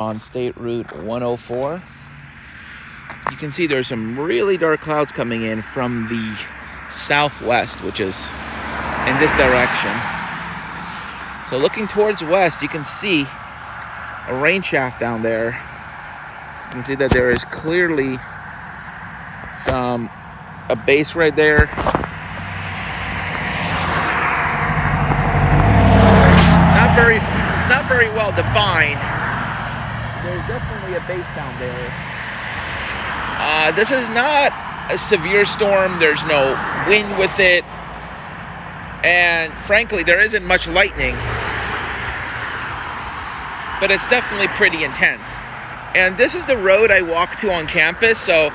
on State Route 104. You can see there's some really dark clouds coming in from the southwest, which is in this direction. So looking towards west, you can see a rain shaft down there. You can see that there is clearly a base right there. It's not very well defined. There's definitely a base down there. This is not a severe storm. There's no wind with it. And frankly, there isn't much lightning. But it's definitely pretty intense. And this is the road I walk to on campus. So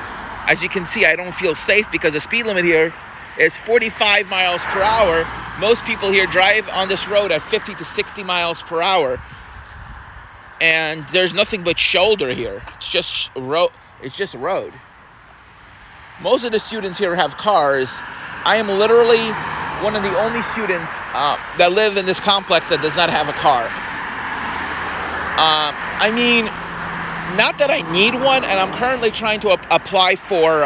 as you can see, I don't feel safe because the speed limit here is 45 miles per hour. Most people here drive on this road at 50 to 60 miles per hour. And there's nothing but shoulder here. It's just road. Most of the students here have cars. I am literally one of the only students that live in this complex that does not have a car. I mean, not that I need one, and I'm currently trying to apply for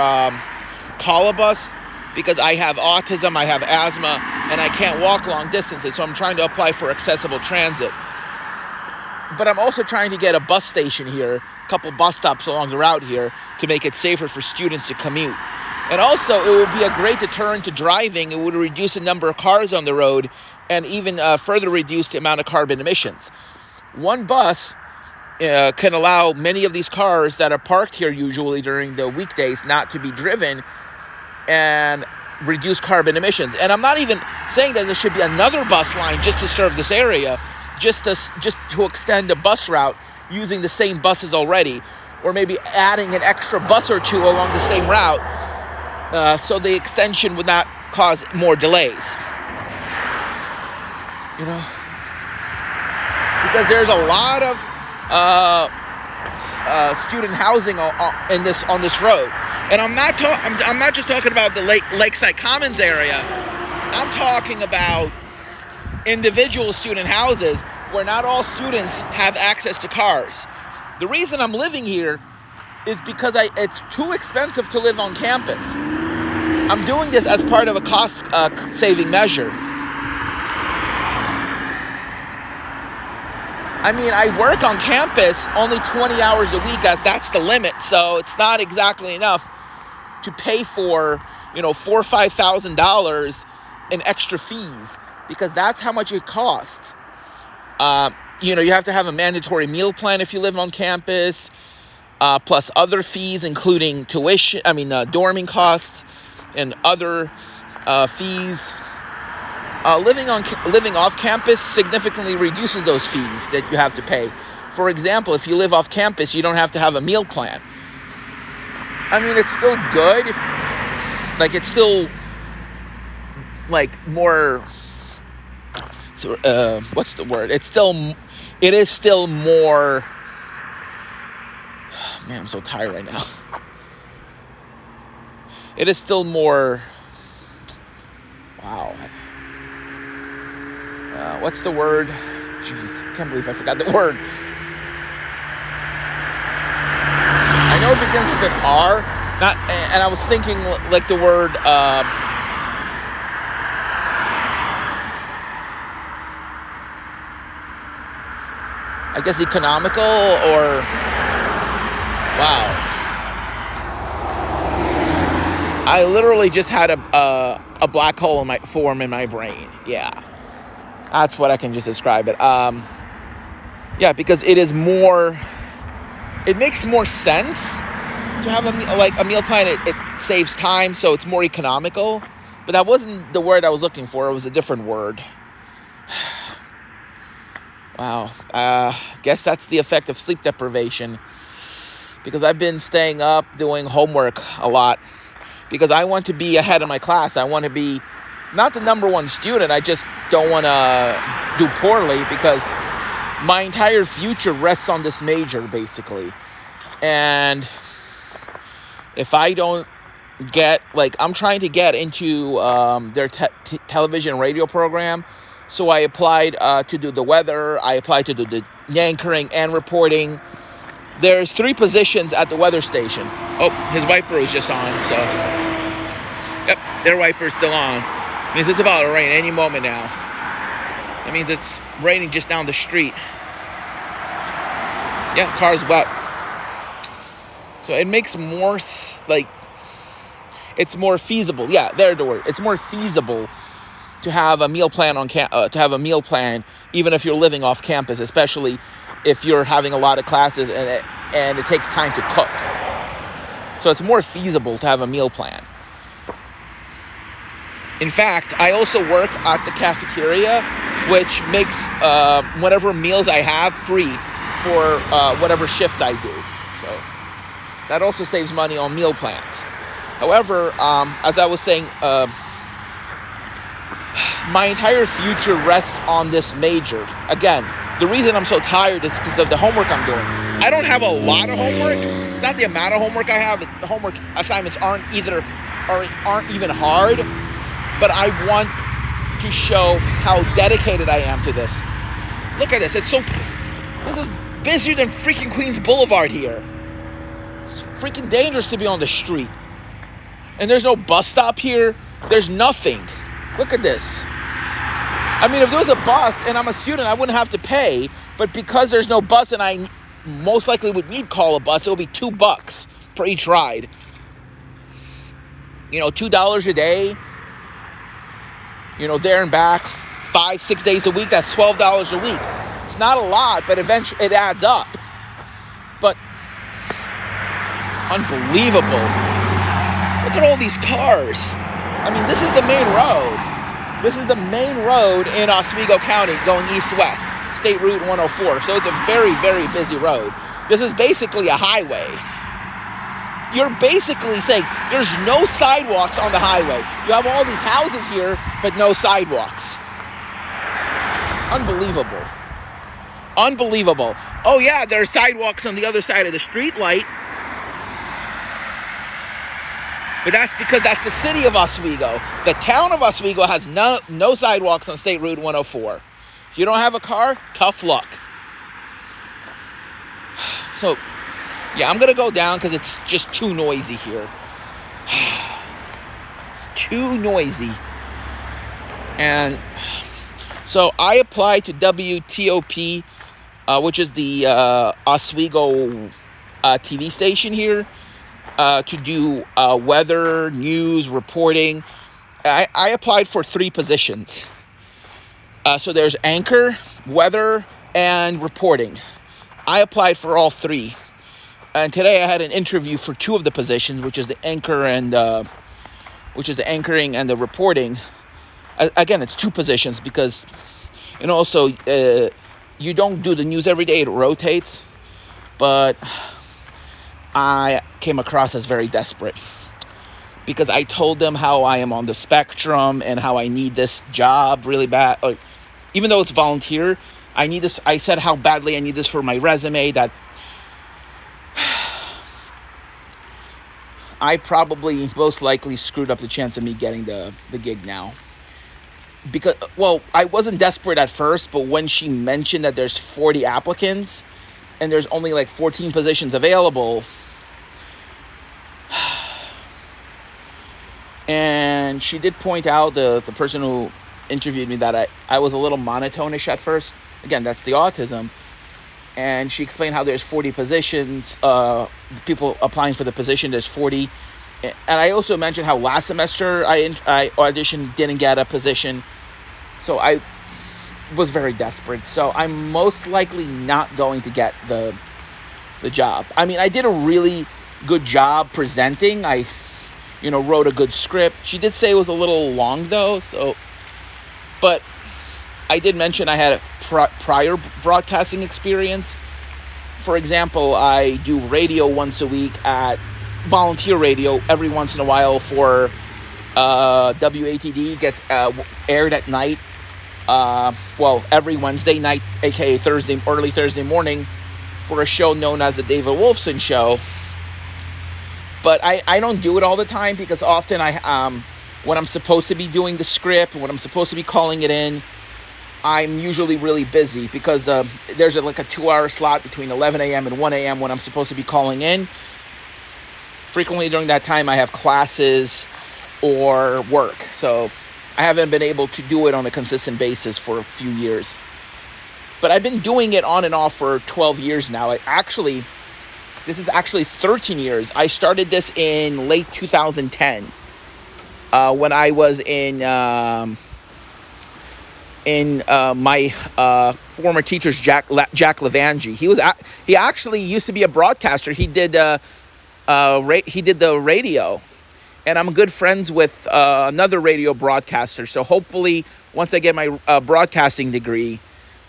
Colobus because I have autism, I have asthma, and I can't walk long distances, so I'm trying to apply for accessible transit. But I'm also trying to get a bus station here, a couple bus stops along the route here to make it safer for students to commute. And also, it would be a great deterrent to driving. It would reduce the number of cars on the road and even further reduce the amount of carbon emissions. One bus can allow many of these cars that are parked here usually during the weekdays not to be driven and reduce carbon emissions. And I'm not even saying that there should be another bus line just to serve this area, just to extend the bus route using the same buses already, or maybe adding an extra bus or two along the same route so the extension would not cause more delays. You know, because there's a lot of student housing on this road, and I'm not just talking about the Lakeside Commons area. I'm talking about individual student houses where not all students have access to cars. The reason I'm living here is because it's too expensive to live on campus. I'm doing this as part of a cost saving measure. I mean, I work on campus only 20 hours a week, as that's the limit. So it's not exactly enough to pay for, $4,000 or $5,000 in extra fees, because that's how much it costs. You have to have a mandatory meal plan if you live on campus, plus other fees, including tuition, dorming costs and other fees. Living off campus significantly reduces those fees that you have to pay. For example, if you live off campus, you don't have to have a meal plan. I mean, it's still good. It's still more. What's the word? It is still more. Man, I'm so tired right now. It is still more. Wow. What's the word? Jeez, I can't believe I forgot the word. I know it begins with an R. And I was thinking like the word. I guess economical or. Wow. I literally just had a black hole form in my brain. Yeah. That's what I can just describe it. Because it makes more sense to have a meal plan. It saves time, so it's more economical. But that wasn't the word I was looking for. It was a different word. Wow. Guess that's the effect of sleep deprivation. Because I've been staying up doing homework a lot. Because I want to be ahead of my class. I want to be not the number one student. I just don't want to do poorly because my entire future rests on this major, basically. And if I don't I'm trying to get into their television and radio program. So I applied to do the weather. I applied to do the anchoring and reporting. there's 3 positions at the weather station. Oh, his wiper is just on, so. Yep, their wiper is still on. Means it's about to rain any moment now. That means it's raining just down the street. Yeah, car's wet. So it makes more, like, it's more feasible. Yeah, there's the word. It's more feasible to have a meal plan even if you're living off campus, especially if you're having a lot of classes and it takes time to cook. So it's more feasible to have a meal plan. In fact, I also work at the cafeteria, which makes whatever meals I have free for whatever shifts I do. So that also saves money on meal plans. However, as I was saying, my entire future rests on this major. Again, the reason I'm so tired is because of the homework I'm doing. I don't have a lot of homework. It's not the amount of homework I have. The homework assignments aren't even hard. But I want to show how dedicated I am to this. Look at this. This is busier than freaking Queens Boulevard here. It's freaking dangerous to be on the street. And there's no bus stop here. There's nothing. Look at this. I mean, if there was a bus and I'm a student, I wouldn't have to pay. But because there's no bus and I most likely would need call a bus, it would be $2 for each ride. You know, $2 a day. You know, there and back, 5-6 days a week, that's $12 a week. It's not a lot, but eventually it adds up. But, unbelievable. Look at all these cars. I mean, this is the main road. This is the main road in Oswego County going east-west, State Route 104. So it's a very, very busy road. This is basically a highway. You're basically saying there's no sidewalks on the highway. You have all these houses here, but no sidewalks. Unbelievable. Unbelievable. Oh yeah, there are sidewalks on the other side of the street light. But that's because that's the city of Oswego. The town of Oswego has no sidewalks on State Route 104. If you don't have a car, tough luck. So, yeah, I'm going to go down because it's just too noisy here. It's too noisy. And so I applied to WTOP, which is the Oswego TV station here, to do weather, news, reporting. I applied for 3 positions. So there's anchor, weather, and reporting. I applied for all 3. And today I had an interview for 2 of the positions, which is the anchor and which is the anchoring and the reporting. Again, it's 2 positions because, you know, also you don't do the news every day; it rotates. But I came across as very desperate because I told them how I am on the spectrum and how I need this job really bad. Even though it's volunteer, I need this. I said how badly I need this for my resume that I probably most likely screwed up the chance of me getting the gig now. Because, well, I wasn't desperate at first, but when she mentioned that there's 40 applicants and there's only like 14 positions available, and she did point out, the person who interviewed me, that I was a little monotonish at first. Again, that's the autism. And she explained how there's 40 positions, people applying for the position, there's 40. And I also mentioned how last semester I auditioned, didn't get a position. So I was very desperate. So I'm most likely not going to get the job. I mean, I did a really good job presenting. I, wrote a good script. She did say it was a little long though. But I did mention I had a prior broadcasting experience. For example, I do radio once a week at volunteer radio every once in a while for WATD. Gets aired at night. Every Wednesday night, aka early Thursday morning, for a show known as the David Wolfson Show. But I don't do it all the time because often when I'm supposed to be doing the script, when I'm supposed to be calling it in, I'm usually really busy because there's like a 2-hour slot between 11 a.m. and 1 a.m. when I'm supposed to be calling in. Frequently during that time, I have classes or work. So I haven't been able to do it on a consistent basis for a few years. But I've been doing it on and off for 12 years now. This is actually 13 years. I started this in late 2010 when I was in my former teacher's Jack Levangie. He actually used to be a broadcaster. He did the radio, and I'm good friends with another radio broadcaster. So hopefully, once I get my broadcasting degree,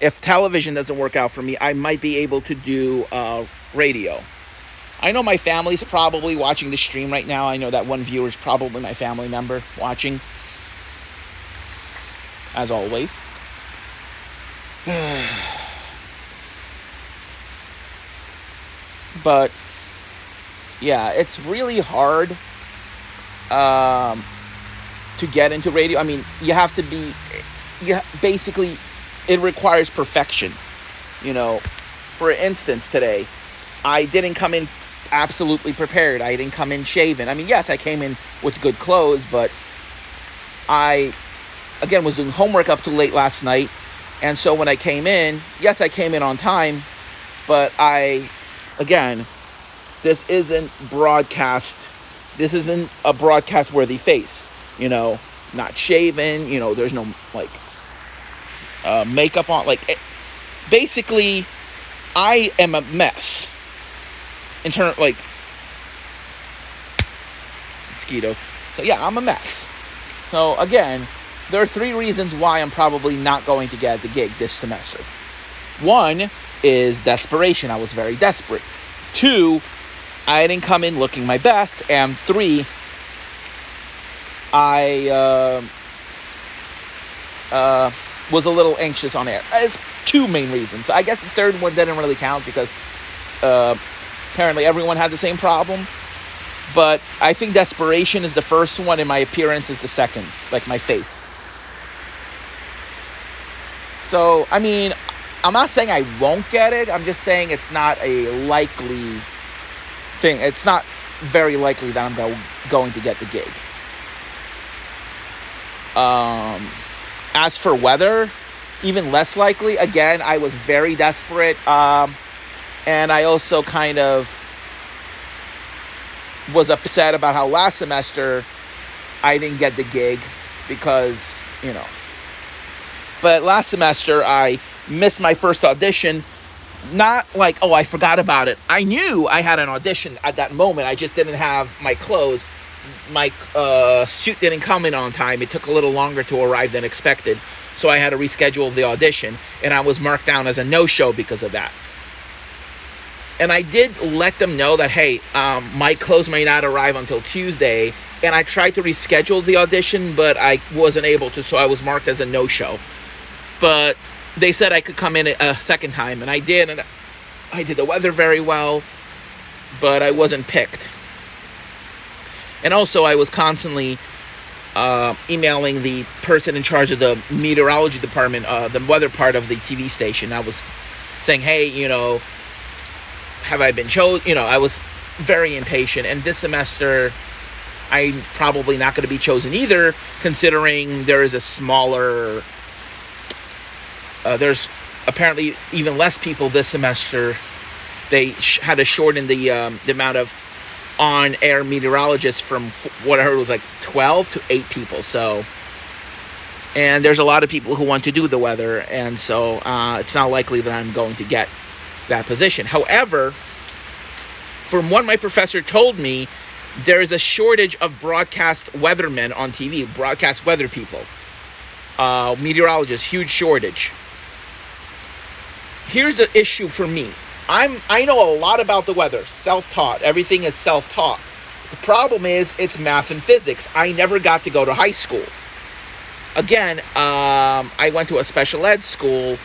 if television doesn't work out for me, I might be able to do radio. I know my family's probably watching the stream right now. I know that one viewer is probably my family member watching, as always. But yeah, it's really hard to get into radio. I mean, basically it requires perfection. For instance, today I didn't come in absolutely prepared. I didn't come in shaven. I mean, yes, I came in with good clothes, but I again was doing homework up too late last night, and so when I came in, yes, I came in on time, but this isn't a broadcast worthy face, not shaven, there's no makeup on, basically I am a mess in terms mosquitoes. So yeah, I'm a mess. So again, there are 3 reasons why I'm probably not going to get the gig this semester. 1 is desperation. I was very desperate. 2, I didn't come in looking my best. And 3, I was a little anxious on air. It's 2 main reasons. I guess the 3rd one didn't really count because apparently everyone had the same problem. But I think desperation is the first one and my appearance is the second, my face. So, I mean, I'm not saying I won't get it. I'm just saying it's not a likely thing. It's not very likely that I'm going to get the gig. As for weather, even less likely. Again, I was very desperate. And I also kind of was upset about how last semester I didn't get the gig because, But last semester I missed my first audition. Not I forgot about it. I knew I had an audition at that moment. I just didn't have my clothes. My suit didn't come in on time. It took a little longer to arrive than expected. So I had to reschedule the audition. And I was marked down as a no-show because of that. And I did let them know that, hey, my clothes may not arrive until Tuesday. And I tried to reschedule the audition, but I wasn't able to. So I was marked as a no-show. But they said I could come in a second time, and I did. And I did the weather very well, but I wasn't picked. And also, I was constantly emailing the person in charge of the meteorology department, the weather part of the TV station. I was saying, hey, have I been chosen? I was very impatient. And this semester, I'm probably not going to be chosen either, considering there is a smaller... there's apparently even less people this semester. They had to shorten the amount of on-air meteorologists from what I heard was 12 to 8 people. So, and there's a lot of people who want to do the weather, and so it's not likely that I'm going to get that position. However, from what my professor told me, there is a shortage of broadcast weathermen on TV, broadcast weather people, meteorologists, huge shortage. Here's the issue for me. I know a lot about the weather, self-taught. Everything is self-taught. The problem is it's math and physics. I never got to go to high school. Again, I went to a special ed school,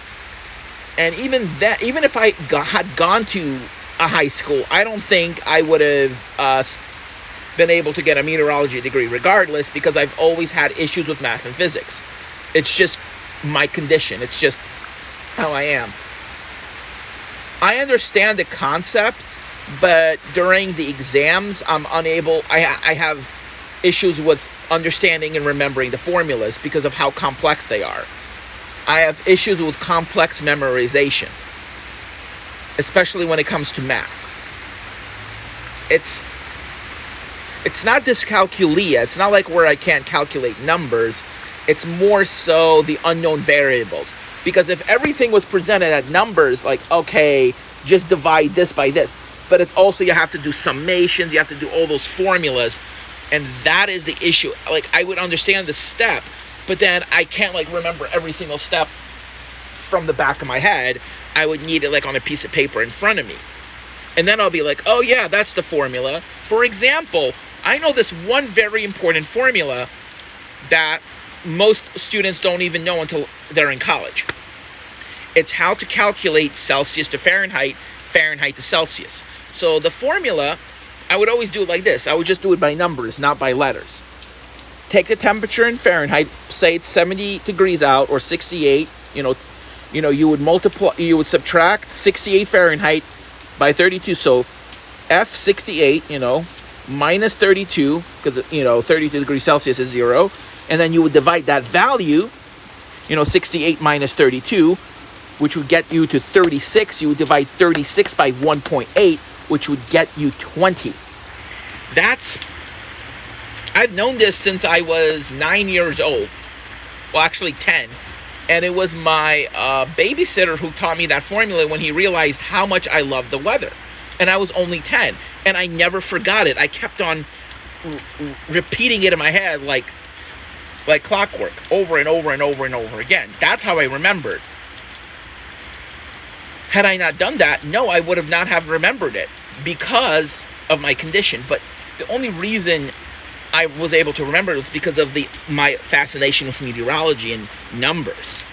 and even if I had gone to a high school, I don't think I would have been able to get a meteorology degree regardless, because I've always had issues with math and physics. It's just my condition. It's just how I am. I understand the concepts, but during the exams, I'm unable. I have issues with understanding and remembering the formulas because of how complex they are. I have issues with complex memorization, especially when it comes to math. It's not dyscalculia. It's not like where I can't calculate numbers. It's more so the unknown variables. Because if everything was presented at numbers, like, okay, just divide this by this. But it's also, you have to do summations, you have to do all those formulas. And that is the issue. Like, I would understand the step, but then I can't, like, remember every single step from the back of my head. I would need it, like, on a piece of paper in front of me. And then I'll be like, oh, yeah, that's the formula. For example, I know this one very important formula that most students don't even know until they're in college. It's how to calculate Celsius to Fahrenheit, Fahrenheit to Celsius. So the formula, I would always do it like this. I would just do it by numbers, not by letters. Take the temperature in Fahrenheit, say it's 70 degrees out or 68, you would subtract 68 Fahrenheit by 32. So F68, minus 32, because, 32 degrees Celsius is 0. And then you would divide that value, 68 minus 32, which would get you to 36. You would divide 36 by 1.8, which would get you 20. I've known this since I was 9 years old. Well, actually 10. And it was my babysitter who taught me that formula when he realized how much I loved the weather. And I was only 10. And I never forgot it. I kept on repeating it in my head like clockwork, over and over and over and over again. That's how I remembered. Had I not done that, no, I would have not have remembered it because of my condition. But the only reason I was able to remember it was because of my fascination with meteorology and numbers.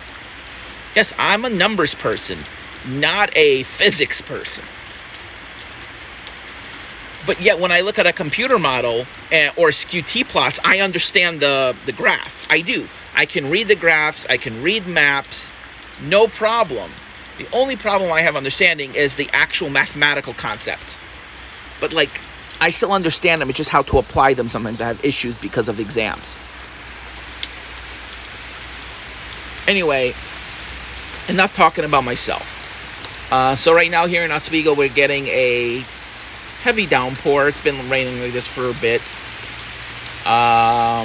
Yes, I'm a numbers person, not a physics person. But yet, when I look at a computer model or skew t-plots, I understand the graph. I do. I can read the graphs. I can read maps. No problem. The only problem I have understanding is the actual mathematical concepts. But, I still understand them. It's just how to apply them. Sometimes I have issues because of exams. Anyway, enough talking about myself. So right now here in Oswego, we're getting a heavy downpour. It's been raining like this for a bit. I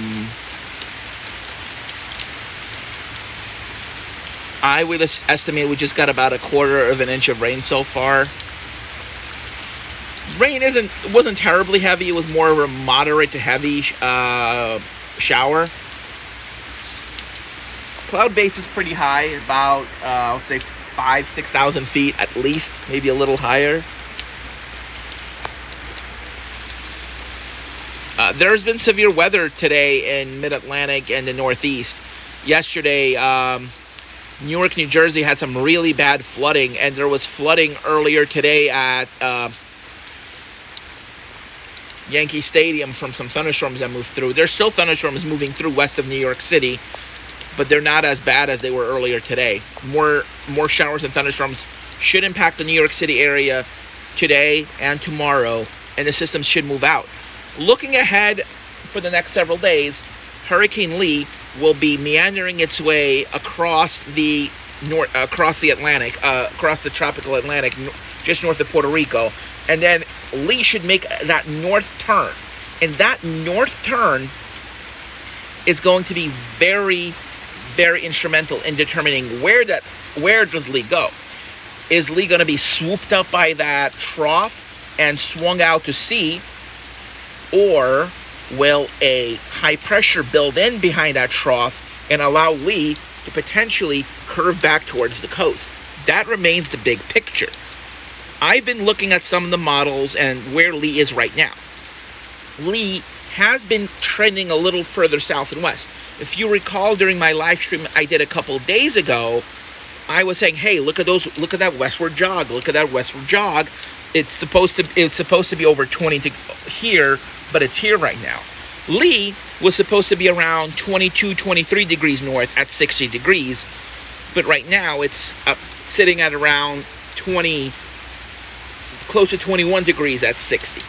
would estimate we just got about 1/4 of an inch of rain so far. Rain wasn't terribly heavy. It was more of a moderate to heavy shower. Cloud base is pretty high, about I'll say 5,000-6,000 feet at least, maybe a little higher. There's been severe weather today in Mid-Atlantic and the Northeast. Yesterday, Newark, New Jersey had some really bad flooding, and there was flooding earlier today at Yankee Stadium from some thunderstorms that moved through. There's still thunderstorms moving through west of New York City, but they're not as bad as they were earlier today. More showers and thunderstorms should impact the New York City area today and tomorrow, and the system should move out. Looking ahead for the next several days, Hurricane Lee will be meandering its way across the Atlantic, across the tropical Atlantic, just north of Puerto Rico, and then Lee should make that north turn, and that north turn is going to be very, very instrumental in determining where does Lee go. Is Lee going to be swooped up by that trough and swung out to sea, or will a high pressure build in behind that trough and allow Lee to potentially curve back towards the coast? That remains the big picture. I've been looking at some of the models and where Lee is right now. Lee has been trending a little further south and west. If you recall, during my live stream I did a couple days ago, I was saying, hey, look at that westward jog, look at that westward jog. It's supposed to be over 20 to here, but it's here right now. Lee was supposed to be around 22, 23 degrees north at 60 degrees, but right now it's sitting at around 20, close to 21 degrees at 60.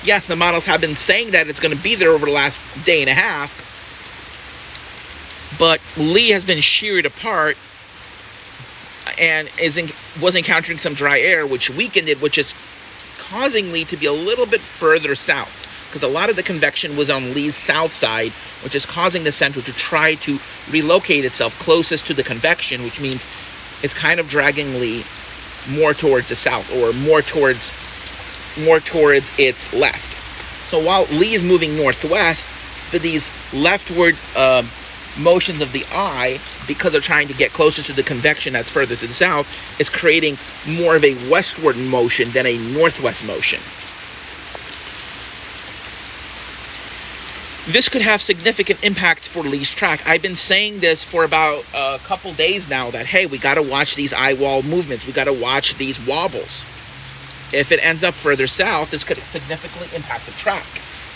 Yes, the models have been saying that it's going to be there over the last day and a half, but Lee has been sheared apart and was encountering some dry air, which weakened it, which is causing Lee to be a little bit further south, because a lot of the convection was on Lee's south side, which is causing the center to try to relocate itself closest to the convection, which means it's kind of dragging Lee more towards the south, or more towards its left. So while Lee is moving northwest, but these leftward motions of the eye, because they're trying to get closer to the convection that's further to the south, is creating more of a westward motion than a northwest motion. This could have significant impacts for Lee's track. I've been saying this for about a couple days now, that, hey, we got to watch these eye wall movements. We got to watch these wobbles. If it ends up further south, this could significantly impact the track.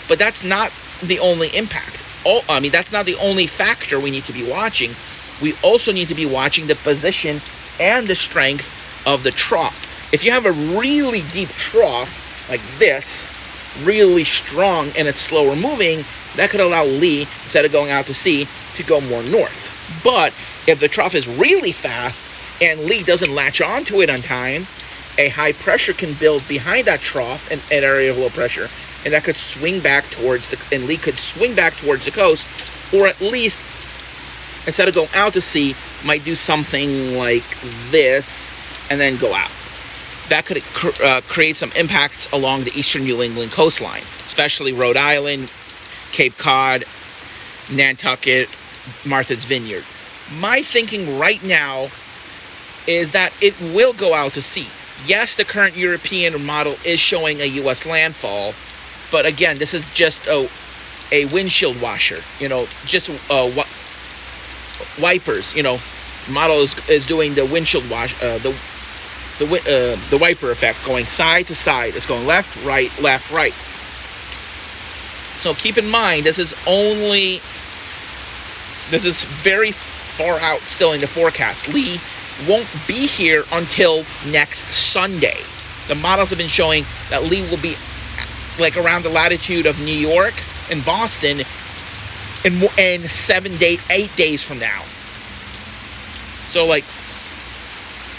But that's not the only impact. That's not the only factor we need to be watching. We also need to be watching the position and the strength of the trough. If you have a really deep trough, like this, really strong, and it's slower moving, that could allow Lee, instead of going out to sea, to go more north. But if the trough is really fast and Lee doesn't latch onto it on time, a high pressure can build behind that trough, an area of low pressure, and that could swing back towards and Lee could swing back towards the coast, or at least, instead of going out to sea, might do something like this and then go out. That could create some impacts along the eastern New England coastline, especially Rhode Island, Cape Cod, Nantucket, Martha's Vineyard. My thinking right now is that it will go out to sea. Yes, the current European model is showing a U.S. landfall, but again, this is just a windshield washer, just wipers. Model is doing the windshield wash, the wiper effect, going side to side. It's going left, right, left, right. So keep in mind, this is very far out still in the forecast. Lee won't be here until next Sunday. The models have been showing that Lee will be like around the latitude of New York and Boston in 8 days from now. So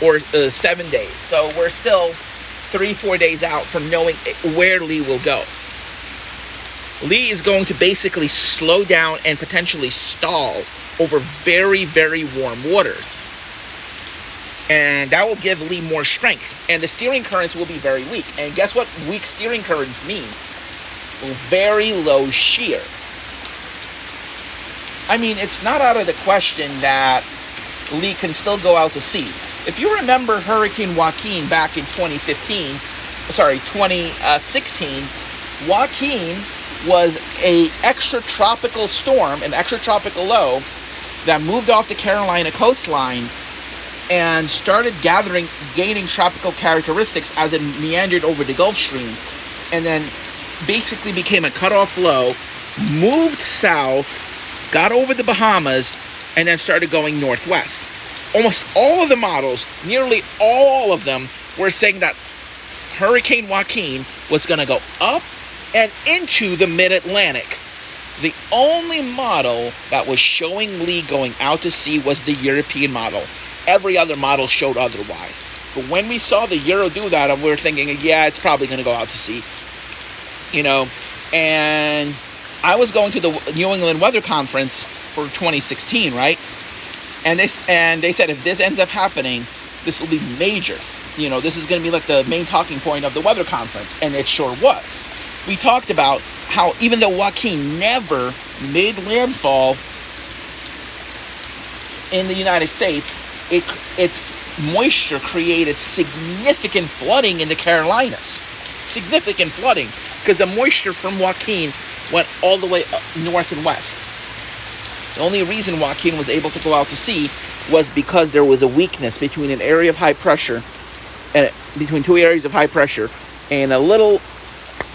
or 7 days. So we're still 3-4 days out from knowing where Lee will go. Lee is going to basically slow down and potentially stall over very, very warm waters. And that will give Lee more strength. And the steering currents will be very weak. And guess what weak steering currents mean? Very low shear. It's not out of the question that Lee can still go out to sea. If you remember Hurricane Joaquin back in 2016, Joaquin was an extratropical storm, an extratropical low that moved off the Carolina coastline and started gaining tropical characteristics as it meandered over the Gulf Stream, and then basically became a cutoff low, moved south, got over the Bahamas, and then started going northwest. Almost all of the models, nearly all of them, were saying that Hurricane Joaquin was going to go up and into the mid-Atlantic. The only model that was showing Lee going out to sea was the European model. Every other model showed otherwise. But when we saw the Euro do that, we were thinking, yeah, it's probably going to go out to sea. And I was going to the New England Weather Conference for 2016, right? And they said, if this ends up happening, this will be major. This is going to be like the main talking point of the weather conference. And it sure was. We talked about how even though Joaquin never made landfall in the United States, its moisture created significant flooding in the Carolinas. Significant flooding, because the moisture from Joaquin went all the way up north and west. The only reason Joaquin was able to go out to sea was because there was a weakness between an area of high pressure, and between two areas of high pressure, and a little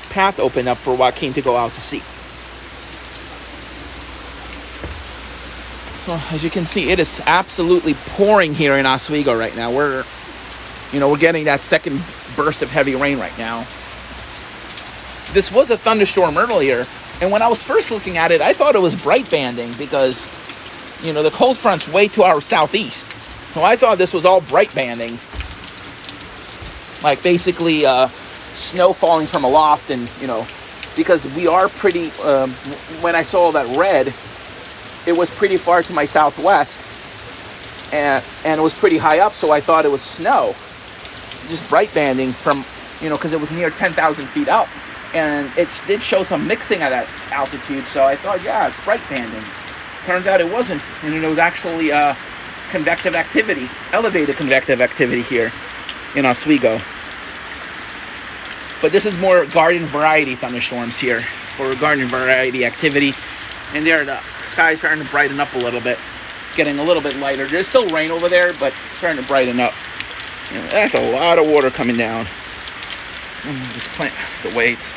path opened up for Joaquin to go out to sea. So as you can see, it is absolutely pouring here in Oswego right now. We're getting that second burst of heavy rain right now. This was a thunderstorm earlier, and when I was first looking at it, I thought it was bright banding because, the cold front's way to our southeast. So I thought this was all bright banding. Like basically snow falling from aloft, and, because we are pretty, when I saw that red, it was pretty far to my southwest, and it was pretty high up, so I thought it was snow. Just bright banding from, because it was near 10,000 feet up. And it did show some mixing at that altitude, so I thought, yeah, it's bright banding. Turns out it wasn't, and it was actually convective activity, elevated convective activity here in Oswego. But this is more garden variety thunderstorms here, or garden variety activity. And there, the sky's starting to brighten up a little bit, getting a little bit lighter. There's still rain over there, but it's starting to brighten up. That's a lot of water coming down. This plant, the weights.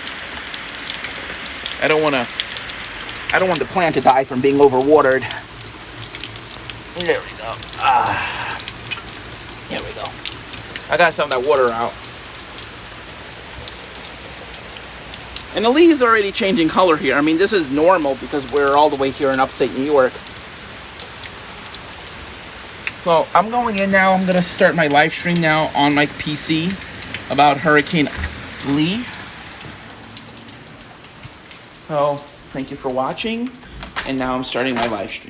I don't want the plant to die from being overwatered. There we go. There we go. I got some of that water out. And the leaves are already changing color here. I mean, this is normal because we're all the way here in upstate New York. So I'm going in now. I'm going to start my live stream now on my PC about Hurricane Lee. So thank you for watching, and now I'm starting my live stream.